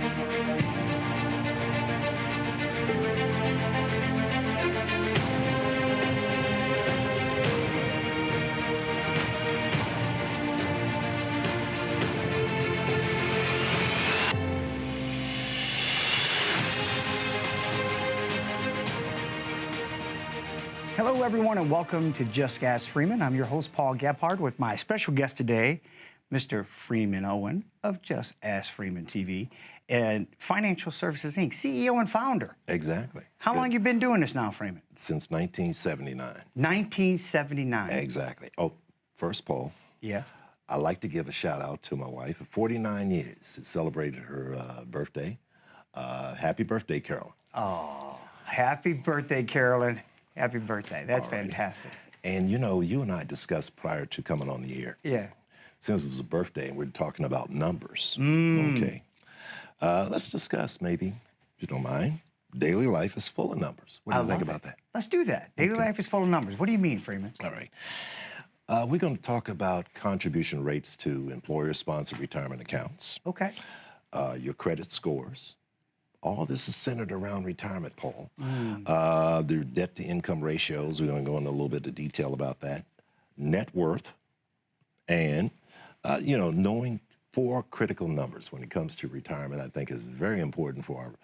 Hello, everyone, and welcome to Just Ask Freeman. I'm your host, Paul Gephardt, with my special guest today, Mr. Freeman Owen of Just Ask Freeman TV and Financial Services, Inc., CEO and founder. Exactly. How long you been doing this now, Freeman? Since 1979. 1979. Exactly. Oh, first, Paul. Yeah. I'd like to give a shout out to my wife. 49 years. It celebrated her birthday. Happy birthday, Carolyn. Oh, happy birthday, Carolyn. Happy birthday. That's fantastic. And you know, you and I discussed prior to coming on the air. Yeah. Since it was a birthday and we're talking about numbers. Okay. Let's discuss maybe, if you don't mind, daily life is full of numbers. What do you think about that? Let's do that. Daily life is full of numbers. What do you mean, Freeman? All right. We're going to talk about contribution rates to employer-sponsored retirement accounts. Okay. Your credit scores. All this is centered around retirement, Paul. Their debt-to-income ratios, we're going to go into a little bit of detail about that. Net worth, and, you know, knowing 4 critical numbers when it comes to retirement, I think is very important for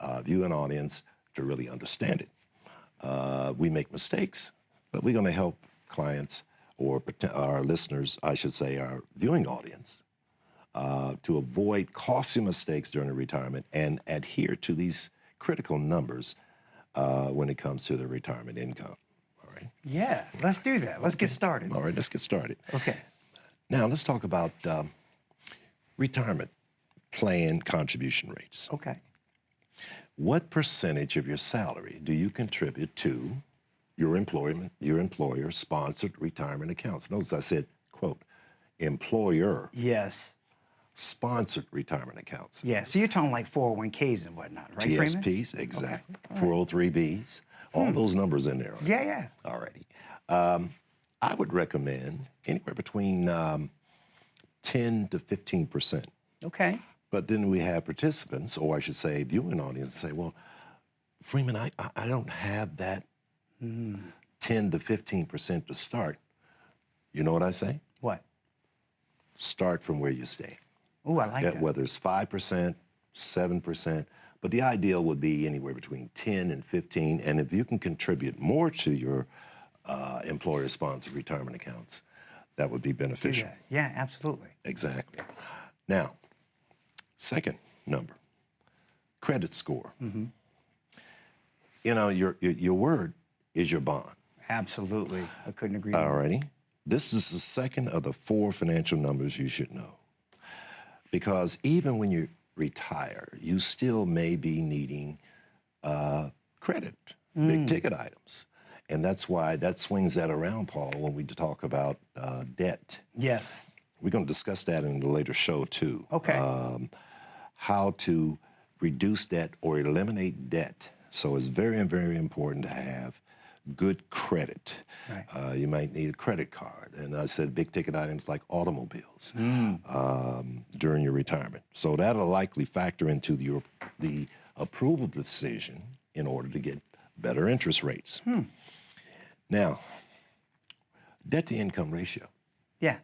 our viewing audience to really understand it. We make mistakes, but we're going to help clients or our listeners, I should say, our viewing audience, to avoid costly mistakes during the retirement and adhere to these critical numbers when it comes to their retirement income. All right? Yeah, let's do that. Let's get started. All right, let's get started. Okay. Now, let's talk about retirement plan contribution rates. Okay. What percentage of your salary do you contribute to your employer sponsored retirement accounts? Notice I said, quote, employer. Yes. Sponsored retirement accounts. Yeah, so you're talking like 401ks and whatnot, right, Freeman? TSPs, exactly. Okay. All right. 403Bs, all those numbers in there. Yeah, yeah. All righty. I would recommend anywhere between 10 to 15%. Okay. But then we have participants, or I should say viewing audience, say, well, Freeman, I don't have that 10 to 15% to start. You know what I say? What? Start from where you stay. Oh, I like that. Whether it's 5%, 7%, but the ideal would be anywhere between 10 and 15. And if you can contribute more to your employer-sponsored retirement accounts, that would be beneficial. Yeah, absolutely. Exactly. Now, second number, credit score. You know, your word is your bond. Absolutely. I couldn't agree more. All righty. This is the second of the 4 financial numbers you should know. Because even when you retire, you still may be needing credit, big ticket items. And that's why that swings that around, Paul, when we talk about debt. Yes. We're going to discuss that in the later show, too. Okay. How to reduce debt or eliminate debt. So it's very, very important to have good credit. Right. You might need a credit card. And I said big ticket items like automobiles during your retirement. So that'll likely factor into the approval decision in order to get better interest rates. Now, debt to income ratio. Yeah.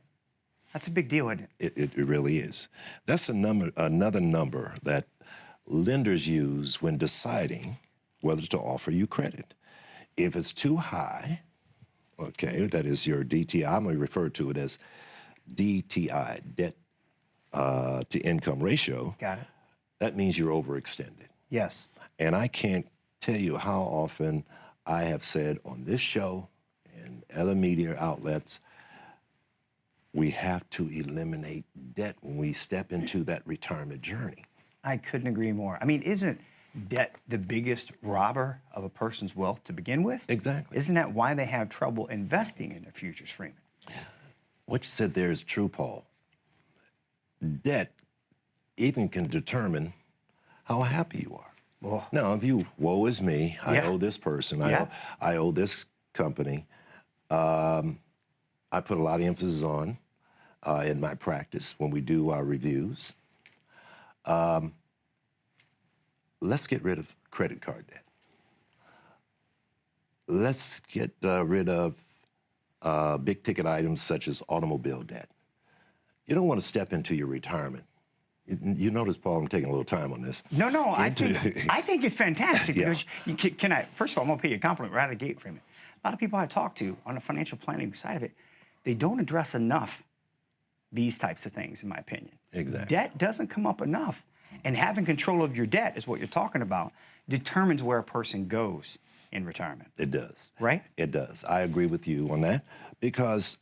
That's a big deal, isn't it? It really is. That's another number that lenders use when deciding whether to offer you credit. If it's too high, okay, that is your DTI. I'm going to refer to it as DTI, debt to income ratio. Got it. That means you're overextended. Yes. And I can't tell you how often I have said on this show and other media outlets, we have to eliminate debt when we step into that retirement journey. I couldn't agree more. I mean, isn't debt the biggest robber of a person's wealth to begin with? Exactly. Isn't that why they have trouble investing in their futures, Freeman? What you said there is true, Paul. Debt even can determine how happy you are. Well, Now, if you, woe is me, I Yeah. owe this person, Yeah. I owe this company, I put a lot of emphasis on in my practice when we do our reviews. let's get rid of credit card debt. Let's get rid of big ticket items such as automobile debt. You don't want to step into your retirement. You notice, Paul, I'm taking a little time on this. No, I think it's fantastic because first of all, I'm going to pay you a compliment right out of the gate, Freeman. A lot of people I talk to on the financial planning side of it, they don't address enough these types of things, in my opinion. Exactly. Debt doesn't come up enough. And having control of your debt is what you're talking about, determines where a person goes in retirement. It does. Right? It does. I agree with you on that because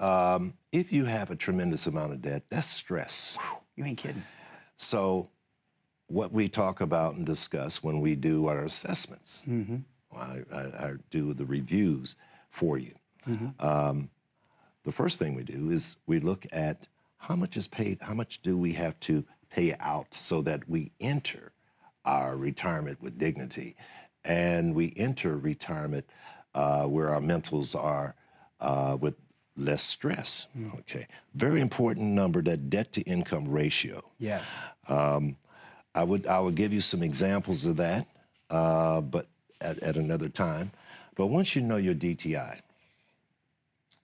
if you have a tremendous amount of debt, that's stress. Whew, you ain't kidding. So what we talk about and discuss when we do our assessments, I do the reviews for you. The first thing we do is we look at how much is paid, how much do we have to pay out so that we enter our retirement with dignity. And we enter retirement where our mentals are with less stress. Okay, very important number, that debt to income ratio. Yes. I would give you some examples of that, but at another time. But once you know your DTI,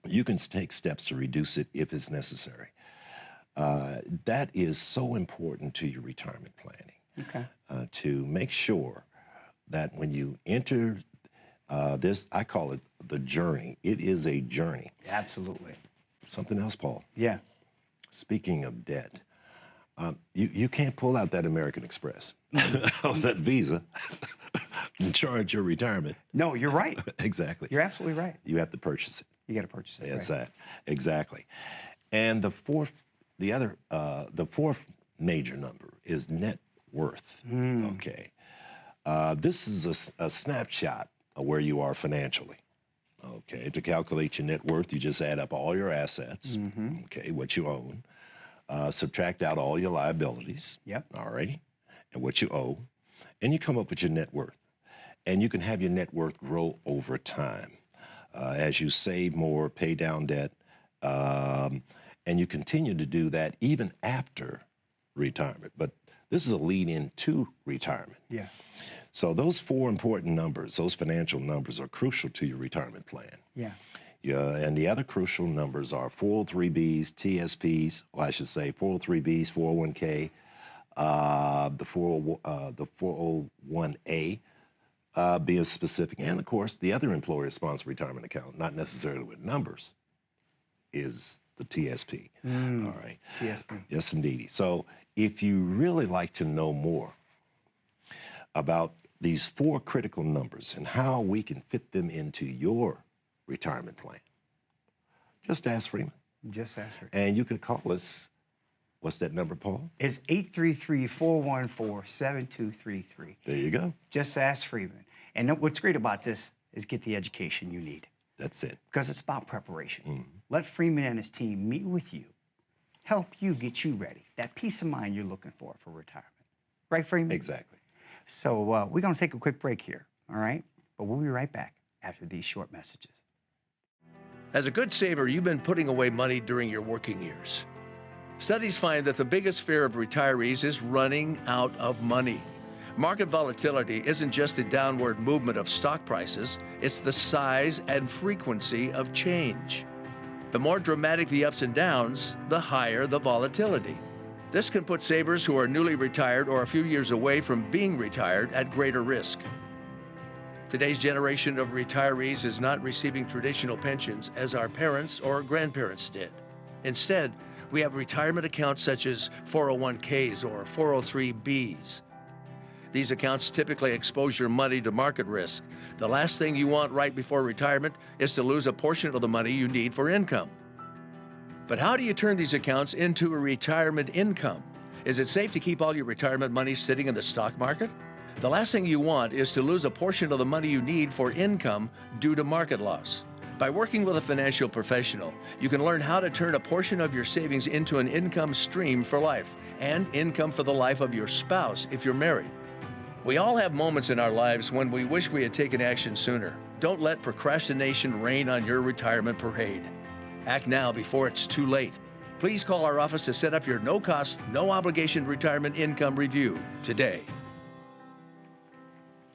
you can take steps to reduce it if it's necessary. That is so important to your retirement planning. Okay. To make sure that when you enter this, I call it the journey. It is a journey. Absolutely. Something else, Paul. Yeah. Speaking of debt, you can't pull out that American Express, that Visa, and charge your retirement. No, you're right. Exactly. You're absolutely right. You have to purchase it. You got to purchase it. That's right. that. Exactly. And the fourth major number is net worth. Okay. This is a snapshot of where you are financially. Okay. To calculate your net worth, you just add up all your assets. Okay. What you own. Subtract out all your liabilities. Yep. All righty. And what you owe. And you come up with your net worth. And you can have your net worth grow over time as you save more, pay down debt, and you continue to do that even after retirement. But this is a lead into retirement. Yeah. So those four important numbers, those financial numbers, are crucial to your retirement plan. Yeah. Yeah, and the other crucial numbers are 403Bs, TSPs, or I should say 403Bs, 401k, the 401A, being specific, and of course the other employer-sponsored retirement account, not necessarily with numbers, is the TSP. All right. TSP. Yes, indeed. So if you really like to know more about these four critical numbers and how we can fit them into your retirement plan, just ask Freeman. Just ask her. And you can call us. What's that number, Paul? It's 833-414-7233. There you go. Just ask Freeman. And what's great about this is get the education you need. That's it. Because it's about preparation. Let Freeman and his team meet with you, help you get you ready. That peace of mind you're looking for retirement. Right, Freeman? Exactly. So we're going to take a quick break here, all right? But we'll be right back after these short messages. As a good saver, you've been putting away money during your working years. Studies find that the biggest fear of retirees is running out of money. Market volatility isn't just the downward movement of stock prices, it's the size and frequency of change. The more dramatic the ups and downs, the higher the volatility. This can put savers who are newly retired or a few years away from being retired at greater risk. Today's generation of retirees is not receiving traditional pensions as our parents or grandparents did. Instead, we have retirement accounts such as 401ks or 403Bs. These accounts typically expose your money to market risk. The last thing you want right before retirement is to lose a portion of the money you need for income. But how do you turn these accounts into a retirement income? Is it safe to keep all your retirement money sitting in the stock market? The last thing you want is to lose a portion of the money you need for income due to market loss. By working with a financial professional, you can learn how to turn a portion of your savings into an income stream for life and income for the life of your spouse if you're married. We all have moments in our lives when we wish we had taken action sooner. Don't let procrastination reign on your retirement parade. Act now before it's too late. Please call our office to set up your no-cost, no-obligation retirement income review today.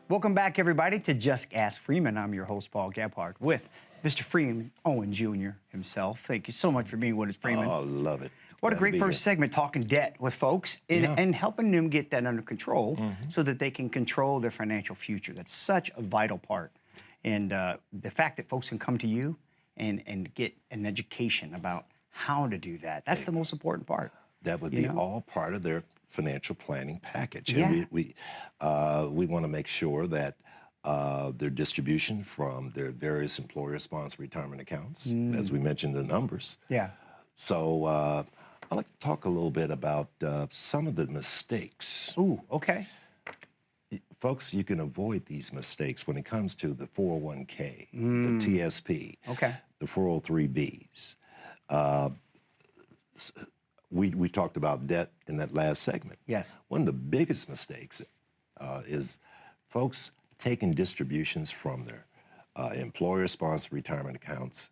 Welcome back, everybody, to Just Ask Freeman. I'm your host, Paul Gephardt, with Mr. Freeman Owen Jr. himself. Thank you so much for being with us, Freeman. Oh, love it. What a Glad to great be first here. segment, talking debt with folks and helping them get that under control so that they can control their financial future. That's such a vital part. And the fact that folks can come to you and get an education about how to do that, that's the most important part. That would You be know? all part of their financial planning package. Yeah. And we want to make sure that their distribution from their various employer-sponsored retirement accounts, as we mentioned the numbers. Yeah. So I'd like to talk a little bit about some of the mistakes. Ooh, okay. Folks, you can avoid these mistakes when it comes to the 401k, the TSP, Okay. the 403bs. We talked about debt in that last segment. Yes. One of the biggest mistakes is folks taking distributions from their employer-sponsored retirement accounts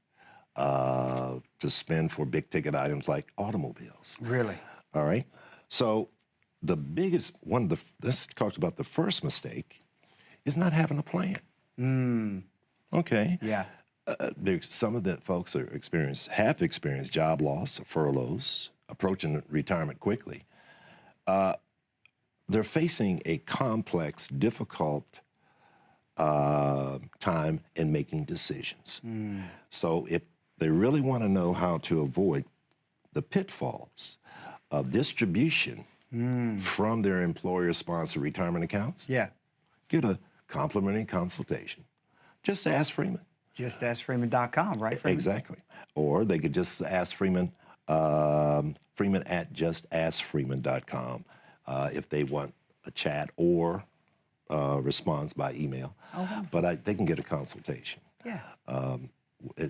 to spend for big-ticket items like automobiles. Really? All right? So the biggest one, let's talk about the first mistake, is not having a plan. Okay? Yeah. There's some of the folks have experienced job loss or furloughs, approaching retirement quickly. They're facing a complex, difficult time in making decisions. So if they really want to know how to avoid the pitfalls of distribution from their employer-sponsored retirement accounts, Yeah. get a complimentary consultation. Just ask Freeman. JustAskFreeman.com, right, Freeman? Exactly. Or they could just ask Freeman, Freeman at JustAskFreeman.com if they want a chat or response by email. Oh, But they can get a consultation. yeah.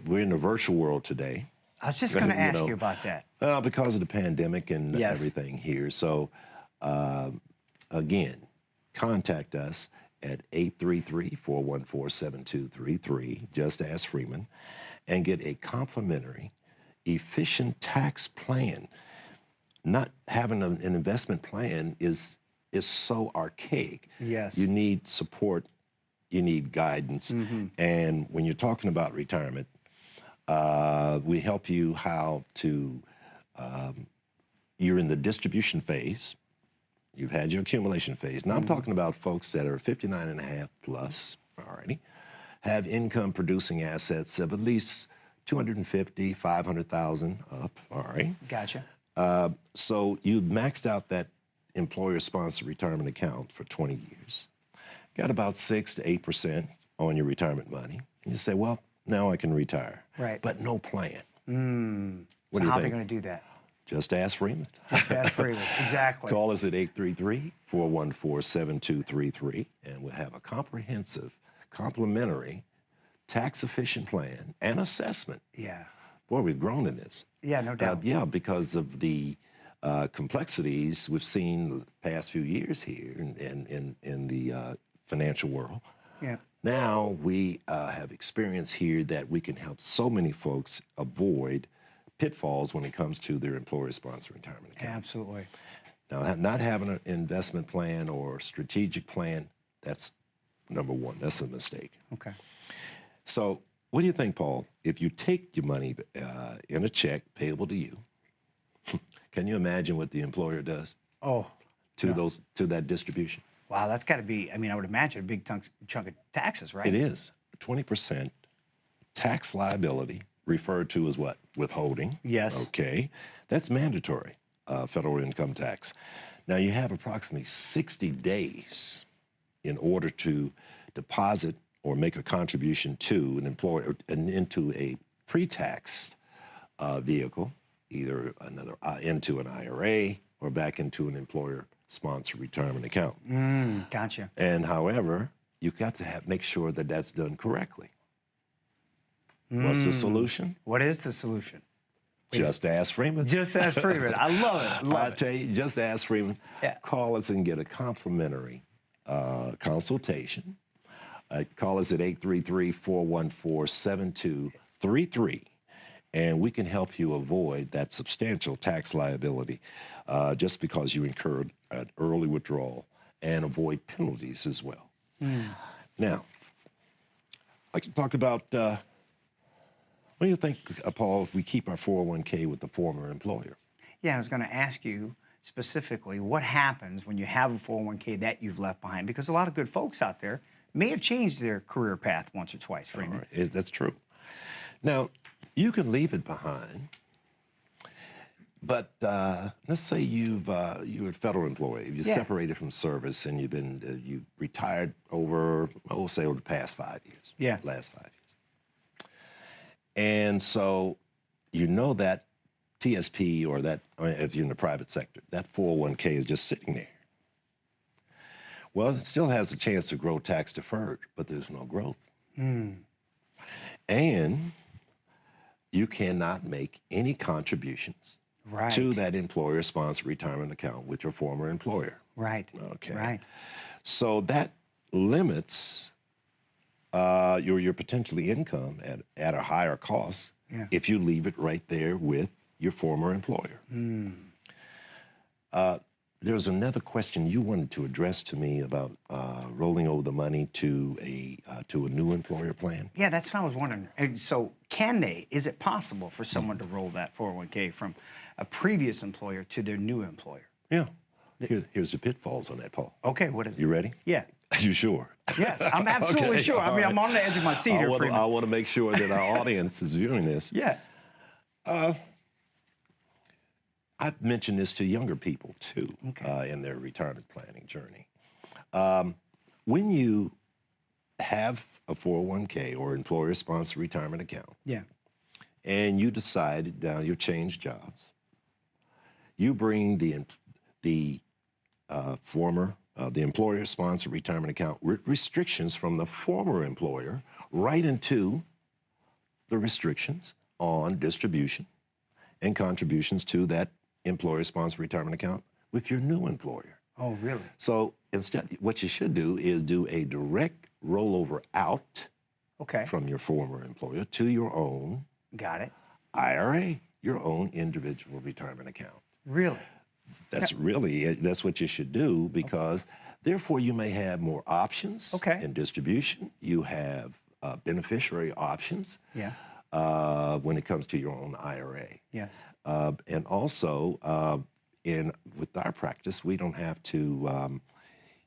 We're in the virtual world today. I was just going to you ask know, you about that. Because of the pandemic and Yes. everything here. So, again, contact us at 833-414-7233, Just Ask Freeman, and get a complimentary, efficient tax plan. Not having an investment plan is so archaic. Yes. You need support, you need guidance, and when you're talking about retirement, we help you how to, you're in the distribution phase, you've had your accumulation phase. Now I'm talking about folks that are 59 and a half plus, already, have income producing assets of at least 250, 500,000 up, all right? Gotcha. So you maxed out that employer-sponsored retirement account for 20 years, got about 6 to 8% on your retirement money, and you say, well, now I can retire. Right. But no plan. So What do you how are they think? going to do that? Just ask Freeman. Just ask Freeman. Exactly. Call us at 833-414-7233, and we'll have a comprehensive, complimentary, tax-efficient plan and assessment. Yeah. Boy, we've grown in this. Yeah, no doubt. Yeah, because of the complexities we've seen the past few years here in the financial world. Yeah. Now we have experience here that we can help so many folks avoid pitfalls when it comes to their employer-sponsored retirement account. Absolutely. Now, not having an investment plan or strategic plan, that's number one. That's a mistake. Okay. So what do you think, Paul, if you take your money in a check payable to you, can you imagine what the employer does Oh, to that distribution? wow. That's got to be, I mean, I would imagine a big chunk of taxes, right? It is 20% tax liability, referred to as what? Withholding. Yes. Okay. That's mandatory federal income tax. Now, you have approximately 60 days in order to deposit or make a contribution to an employer and into a pre-taxed vehicle, either into an IRA or back into an employer-sponsored retirement account. Gotcha. And however, you've got to make sure that that's done correctly. What's the solution? What is the solution? Just ask Freeman. Just ask Freeman. I love it. I tell you, just ask Freeman. Yeah. Call us and get a complimentary consultation. Call us at 833-414-7233, and we can help you avoid that substantial tax liability just because you incurred an early withdrawal and avoid penalties as well. Now, I'd like to talk about, what do you think, Paul, if we keep our 401k with the former employer? Yeah, I was going to ask you specifically what happens when you have a 401k that you've left behind, because a lot of good folks out there may have changed their career path once or twice, Freeman. That's true. Now, you can leave it behind, but let's say you're a federal employee, you separated from service, and you retired over, say, over the past 5 years. Yeah. Last 5 years. And so you know that TSP or that, if you're in the private sector, that 401k is just sitting there. Well, it still has a chance to grow tax deferred, but there's no growth. And you cannot make any contributions to that employer-sponsored retirement account with your former employer. Right. Okay. Right. So that limits your potentially income at a higher cost if you leave it right there with your former employer. There's another question you wanted to address to me about rolling over the money to a new employer plan. Yeah, that's what I was wondering. And so is it possible for someone to roll that 401k from a previous employer to their new employer? Yeah. Here's the pitfalls on that, Paul. Okay, what is it? You ready? Yeah. You sure? Yes, I'm absolutely sure. I mean, I'm on the edge of my seat here, Freeman. I want to make sure that our audience is viewing this. Yeah. I've mentioned this to younger people, too, in their retirement planning journey. When you have a 401k or employer-sponsored retirement account, and you decide now you've changed jobs, you bring the employer-sponsored retirement account with restrictions from the former employer right into the restrictions on distribution and contributions to that employer-sponsored retirement account with your new employer. Oh, really? So instead, what you should do is do a direct rollover out from your former employer to your own IRA, your own individual retirement account. Really? That's what you should do, because therefore you may have more options in distribution. You have beneficiary options when it comes to your own IRA. Yes. And also, with our practice, we don't have to,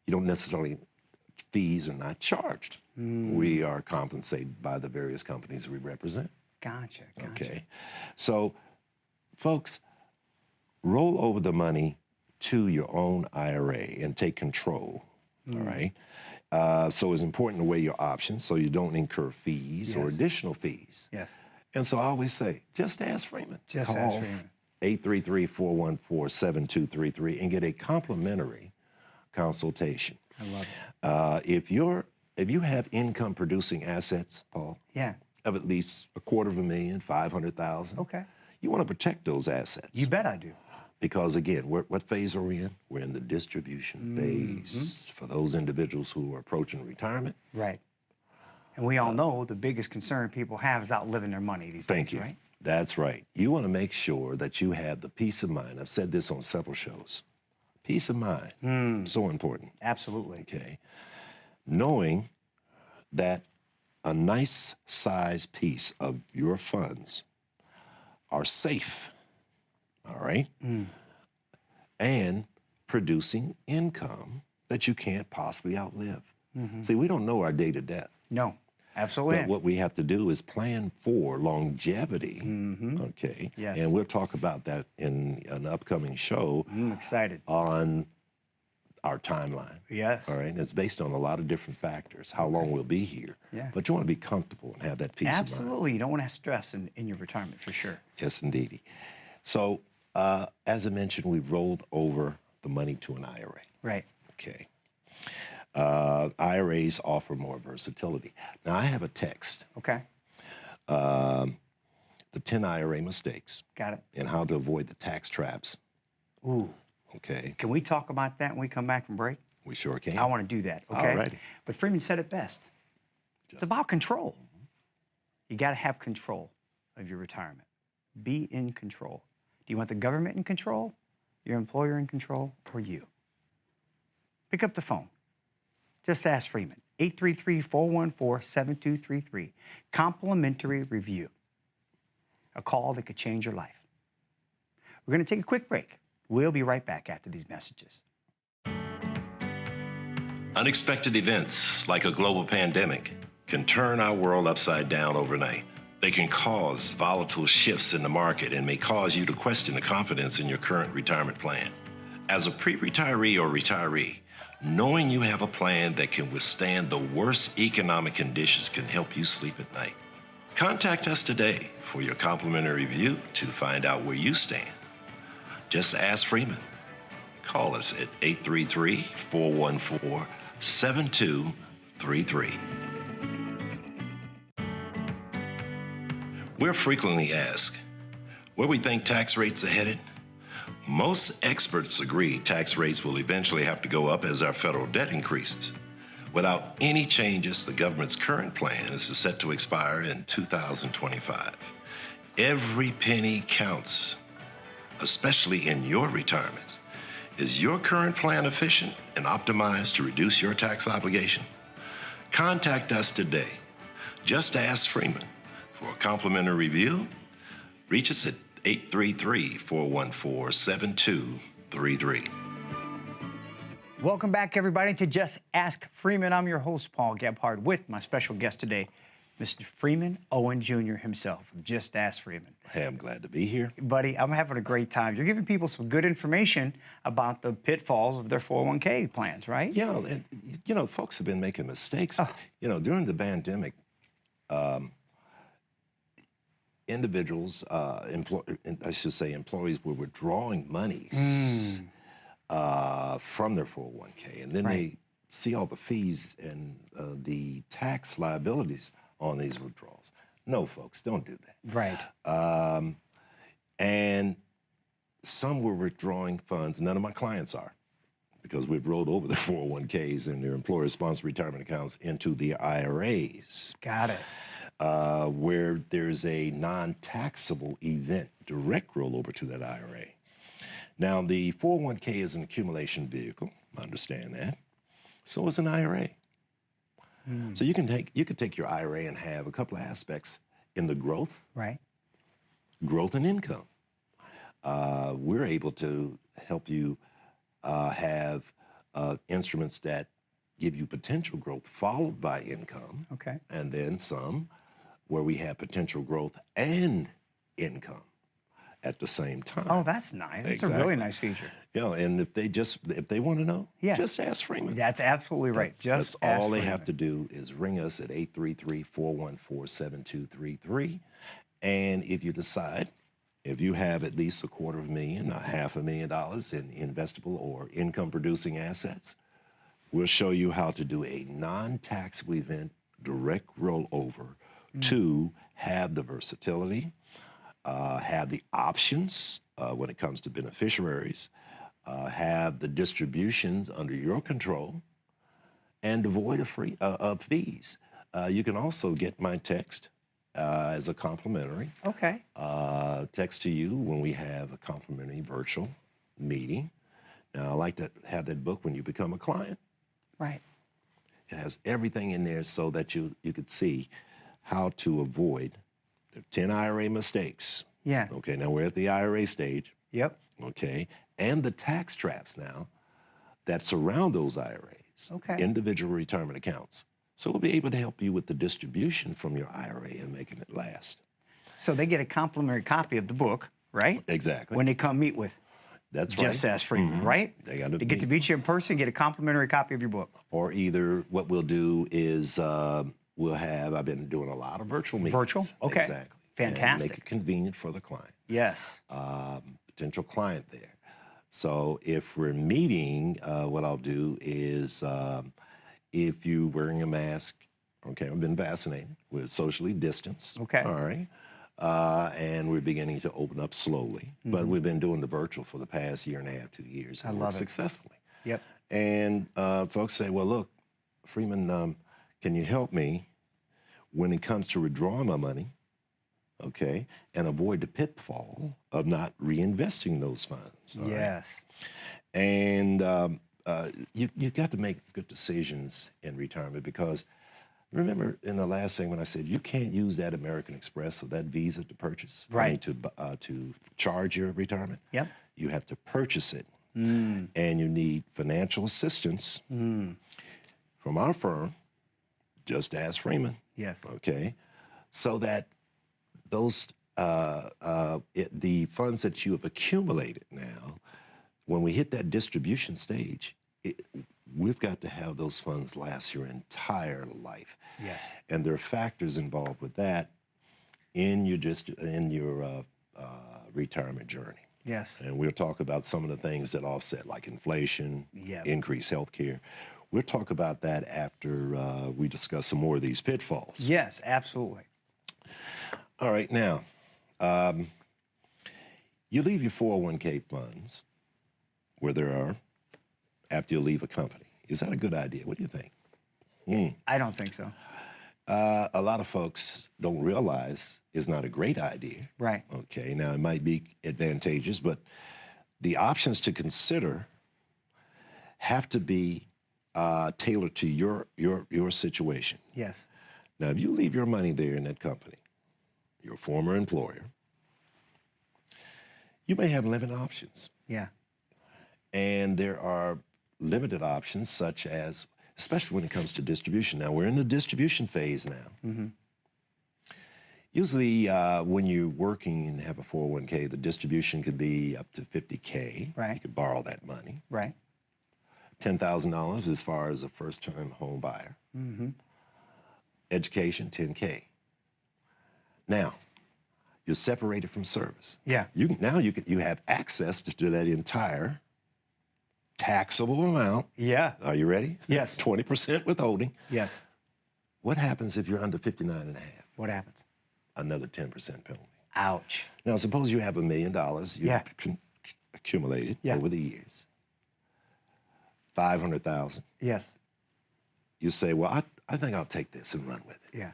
you don't necessarily, fees are not charged. We are compensated by the various companies we represent. Gotcha. Okay. So, folks, roll over the money to your own IRA and take control, all right? So it's important to weigh your options so you don't incur fees or additional fees. Yes. And so I always say, just ask Freeman. Just ask Freeman. 833-414-7233 and get a complimentary consultation. I love it. If you have income-producing assets, Paul, of at least $250,000, $500,000, you want to protect those assets. You bet I do. Because again, what phase are we in? We're in the distribution phase for those individuals who are approaching retirement. Right. And we all know the biggest concern people have is outliving their money these days, Thank you. Right? That's right. You want to make sure that you have the peace of mind. I've said this on several shows. Peace of mind, so important. Absolutely. Okay. Knowing that a nice size piece of your funds are safe, all right? And producing income that you can't possibly outlive. See, we don't know our date of death. No, absolutely. But what we have to do is plan for longevity, okay? Yes. And we'll talk about that in an upcoming show. I'm excited. On our timeline. Yes. All right, and it's based on a lot of different factors, how long we'll be here. Yeah. But you want to be comfortable and have that peace of mind. Absolutely. You don't want to have stress in your retirement, for sure. Yes, indeedy. So, as I mentioned, we rolled over the money to an IRA. Right. Okay. IRAs offer more versatility. Now, I have a text. Okay. The 10 IRA mistakes. Got it. And how to avoid the tax traps. Ooh. Okay. Can we talk about that when we come back from break? We sure can. I want to do that, okay? All righty. But Freeman said it best. It's about control. You got to have control of your retirement. Be in control. Do you want the government in control, your employer in control, or you? Pick up the phone. Just ask Freeman. 833-414-7233. Complimentary review. A call that could change your life. We're going to take a quick break. We'll be right back after these messages. Unexpected events like a global pandemic can turn our world upside down overnight. They can cause volatile shifts in the market and may cause you to question the confidence in your current retirement plan. As a pre-retiree or retiree, knowing you have a plan that can withstand the worst economic conditions can help you sleep at night. Contact us today for your complimentary review to find out where you stand. Just ask Freeman. Call us at 833-414-7233. We're frequently asked where we think tax rates are headed. Most experts agree tax rates will eventually have to go up as our federal debt increases. Without any changes, the government's current plan is set to expire in 2025. Every penny counts, especially in your retirement. Is your current plan efficient and optimized to reduce your tax obligation? Contact us today. Just ask Freeman for a complimentary review. Reach us at 833-414-7233. Welcome back, everybody, to Just Ask Freeman. I'm your host, Paul Gebhardt, with my special guest today, Mr. Freeman Owen Jr. himself, of Just Ask Freeman. Hey, I'm glad to be here. Buddy, I'm having a great time. You're giving people some good information about the pitfalls of their 401k plans, right? Yeah, and, folks have been making mistakes. During the pandemic, individuals, employees were withdrawing monies from their 401k, and then they see all the fees and the tax liabilities on these withdrawals. No, folks, don't do that. Right. And some were withdrawing funds. None of my clients are, because we've rolled over their 401ks and their employer-sponsored retirement accounts into the IRAs. Got it. Where there's a non-taxable event, direct rollover to that IRA. Now, the 401k is an accumulation vehicle. I understand that. So is an IRA. So you could take your IRA and have a couple of aspects in the growth, growth and income. We're able to help you have instruments that give you potential growth followed by income, and then some where we have potential growth and income at the same time. Oh, that's nice. It's a really nice feature. And if they want to know, just ask Freeman. That's absolutely right. That's all they have to do is ring us at 833-414-7233. And if you decide, if you have at least $250,000, $500,000 in investable or income-producing assets, we'll show you how to do a non-taxable event direct rollover to have the versatility, have the options when it comes to beneficiaries, have the distributions under your control, and avoid of fees. You can also get my text as a complimentary text to you when we have a complimentary virtual meeting. Now, I like to have that book when you become a client. Right. It has everything in there so that you could see how to avoid the 10 IRA mistakes. Yeah. Okay, now we're at the IRA stage. Yep. Okay, and the tax traps now that surround those IRAs, individual retirement accounts. So we'll be able to help you with the distribution from your IRA and making it last. So they get a complimentary copy of the book, right? Exactly. When they come meet with Just Ask Freeman, right? They got to get to meet you in person, get a complimentary copy of your book. Or either what we'll do is I've been doing a lot of virtual meetings. Virtual? Okay. Exactly. Fantastic. And make it convenient for the client. Yes. Potential client there. So if we're meeting, what I'll do is if you're wearing a mask, I've been vaccinated, we're socially distanced. All right. And we're beginning to open up slowly. But we've been doing the virtual for the past year and a half, 2 years. I love it. Successfully. Yep. And folks say, well, look, Freeman, can you help me when it comes to withdrawing my money, and avoid the pitfall of not reinvesting those funds? Yes. And you got to make good decisions in retirement because remember in the last segment I said you can't use that American Express or that Visa to purchase, Right. to charge your retirement. Yep. You have to purchase it, and you need financial assistance from our firm, Just Ask Freeman. Yes. Okay, so that those the funds that you have accumulated now, when we hit that distribution stage, we've got to have those funds last your entire life. Yes. And there are factors involved with that in your retirement journey. Yes. And we'll talk about some of the things that offset, like inflation, Yep. increased health care. We'll talk about that after we discuss some more of these pitfalls. Yes, absolutely. All right, now, you leave your 401k funds where there are after you leave a company. Is that a good idea? What do you think? I don't think so. A lot of folks don't realize it's not a great idea. Right. Okay, now it might be advantageous, but the options to consider have to be tailored to your situation. Yes. Now, if you leave your money there in that company, your former employer, you may have limited options. Yeah. And there are limited options such as, especially when it comes to distribution. Now, we're in the distribution phase now. Usually when you're working and have a 401k, the distribution could be up to $50K. Right. You could borrow that money. Right. $10,000 as far as a first-time home buyer. Education, $10K. Now, you're separated from service. Yeah. You have access to that entire taxable amount. Yeah. Are you ready? Yes. 20% withholding. Yes. What happens if you're under 59 and a half? What happens? Another 10% penalty. Ouch. Now, suppose you have $1 million Yeah. accumulated Yeah. over the years. 500,000. Yes. You say, well, I think I'll take this and run with it. Yeah.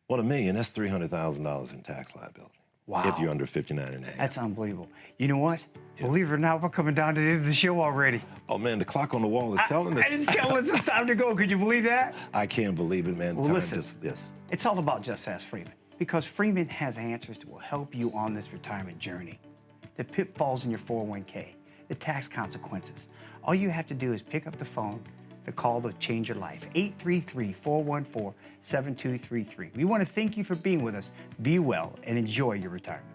Well, $1 million, that's $300,000 in tax liability. Wow. If you're under 59 and a half. That's unbelievable. You know what? Believe it or not, we're coming down to the end of the show already. Oh, man, the clock on the wall is telling us. It's telling us it's time to go. Could you believe that? I can't believe it, man. Well, Time listen. yes. It's all about Just Ask Freeman, because Freeman has answers that will help you on this retirement journey. The pitfalls in your 401k, the tax consequences. All you have to do is pick up the phone, the call to change your life, 833-414-7233. We want to thank you for being with us. Be well and enjoy your retirement.